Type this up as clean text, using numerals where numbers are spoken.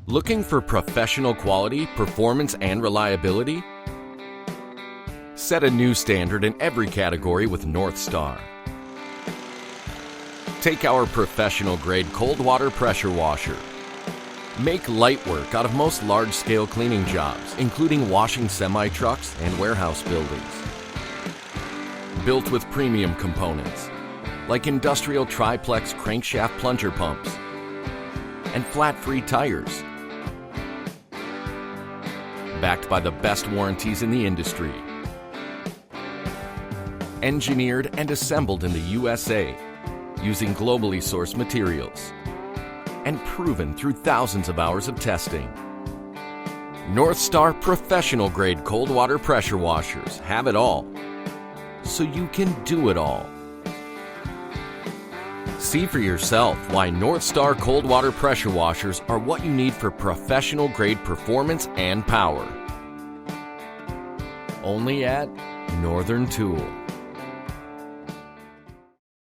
Looking for professional quality, performance, and reliability? Set a new standard in every category with NorthStar. Take our professional-grade cold water pressure washer. Make light work out of most large-scale cleaning jobs, including washing semi-trucks and warehouse buildings. Built with premium components, like industrial triplex crankshaft plunger pumps and flat-free tires. Backed by the best warranties in the industry. Engineered and assembled in the USA using globally sourced materials and proven through thousands of hours of testing. NorthStar professional-grade cold water pressure washers have it all, so you can do it all. See for yourself why NorthStar cold water pressure washers are what you need for professional-grade performance and power. Only at Northern Tool.